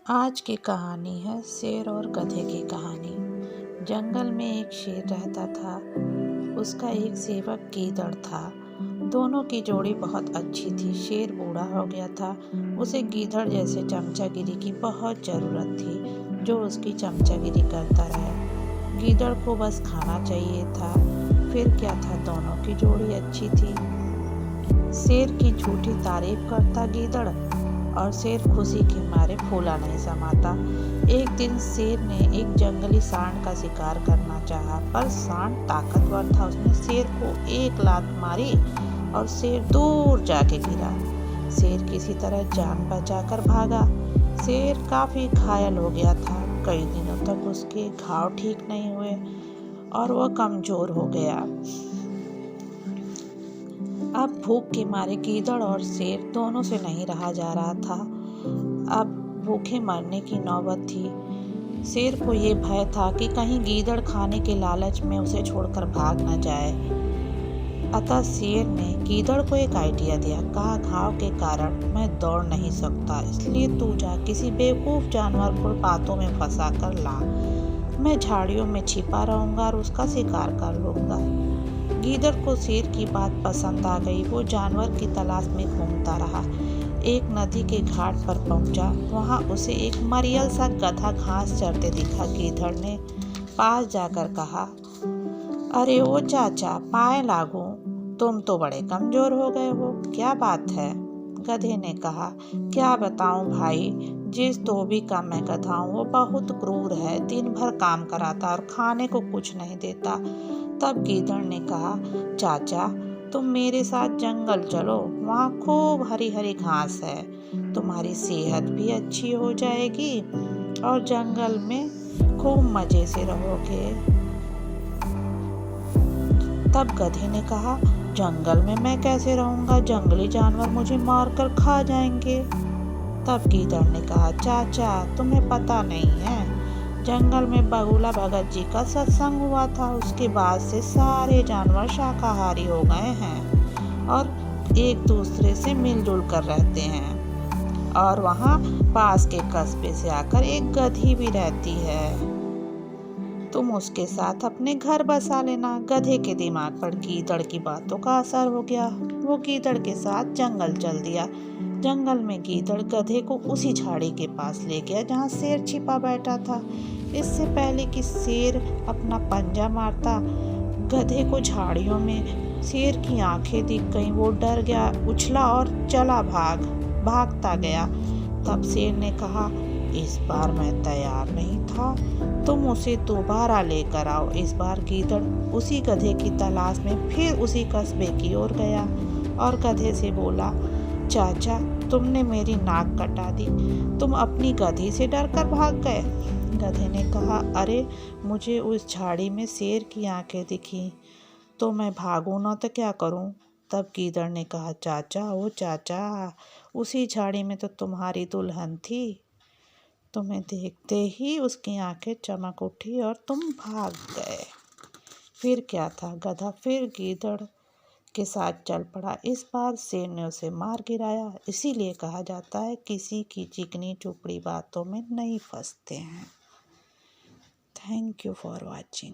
आज की कहानी है शेर और गधे की कहानी। जंगल में एक शेर रहता था। उसका एक सेवक गीदड़ था। दोनों की जोड़ी बहुत अच्छी थी। शेर बूढ़ा हो गया था। उसे गीदड़ जैसे चमचागिरी की बहुत ज़रूरत थी, जो उसकी चमचागिरी करता रहे। गीदड़ को बस खाना चाहिए था। फिर क्या था, दोनों की जोड़ी अच्छी थी। शेर की झूठी तारीफ करता गीदड़, और शेर खुशी के मारे फूला नहीं समाता। एक दिन शेर ने एक जंगली सांड का शिकार करना चाहा, पर सांड ताकतवर था। उसने शेर को एक लात मारी और शेर दूर जाके गिरा। शेर किसी तरह जान बचाकर भागा। शेर काफी घायल हो गया था। कई दिनों तक उसके घाव ठीक नहीं हुए और वह कमजोर हो गया। अब भूख के मारे गीदड़ और शेर दोनों से नहीं रहा जा रहा था। अब भूखे मरने की नौबत थी। शेर को ये भय था कि कहीं गीदड़ खाने के लालच में उसे छोड़कर भाग न जाए। अतः शेर ने गीदड़ को एक आइडिया दिया। कहा, घाव के कारण मैं दौड़ नहीं सकता, इसलिए तू जा किसी बेवकूफ जानवर को बातों में फंसा कर ला। मैं झाड़ियों में छिपा रहूंगा और उसका शिकार कर लूंगा। गीदड़ को शेर की बात पसंद आ गई। वो जानवर की तलाश में घूमता रहा। एक नदी के घाट पर पहुंचा। वहां उसे एक मरियल सा गधा घास चरते दिखा। गीदड़ ने पास जाकर कहा, अरे ओ चाचा, पाए लागू, तुम तो बड़े कमजोर हो गए हो, क्या बात है? गधे ने कहा, क्या बताऊं भाई, जिस धोबी का मैं गधा हूं वो बहुत क्रूर है। दिन भर काम कराता और खाने को कुछ नहीं देता। तब गीदड़ ने कहा, चाचा, तुम मेरे साथ जंगल चलो, वहाँ खूब हरी हरी घास है। तुम्हारी सेहत भी अच्छी हो जाएगी और जंगल में खूब मजे से रहोगे। तब गधे ने कहा, जंगल में मैं कैसे रहूंगा? जंगली जानवर मुझे मारकर खा जाएंगे। तब गीदड़ ने कहा, चाचा, तुम्हें पता नहीं है, जंगल में बगुला भगत जी का सत्संग हुआ था। उसके बाद से सारे जानवर शाकाहारी हो गए हैं और एक दूसरे से मिलजुल कर रहते हैं। और वहाँ पास के कस्बे से आकर एक गधी भी रहती है। तुम उसके साथ अपने घर बसा लेना। गधे के दिमाग पर गीदड़ की बातों का असर हो गया। वो गीदड़ के साथ जंगल चल दिया। जंगल में गीदड़ गधे को उसी झाड़ी के पास ले गया जहाँ शेर छिपा बैठा था। इससे पहले कि शेर अपना पंजा मारता, गधे को झाड़ियों में शेर की आंखें दिख गईं। वो डर गया, उछला और चला भागता गया। तब शेर ने कहा, इस बार मैं तैयार नहीं था, तुम उसे दोबारा लेकर आओ। इस बार गीदड़ उसी गधे की तलाश में फिर उसी कस्बे की ओर गया और गधे से बोला, चाचा, तुमने मेरी नाक कटा दी, तुम अपनी गधी से डरकर भाग गए। गधे ने कहा, अरे, मुझे उस झाड़ी में शेर की आंखें दिखी तो मैं भागूं ना तो क्या करूं? तब गीदड़ ने कहा, चाचा, ओ चाचा, उसी झाड़ी में तो तुम्हारी दुल्हन थी। तुम्हें देखते ही उसकी आंखें चमक उठी और तुम भाग गए। फिर क्या था, गधा फिर गीदड़ के साथ चल पड़ा। इस बार शेर ने उसे मार गिराया। इसीलिए कहा जाता है, किसी की चिकनी चुपड़ी बातों में नहीं फंसते हैं। Thank you for watching.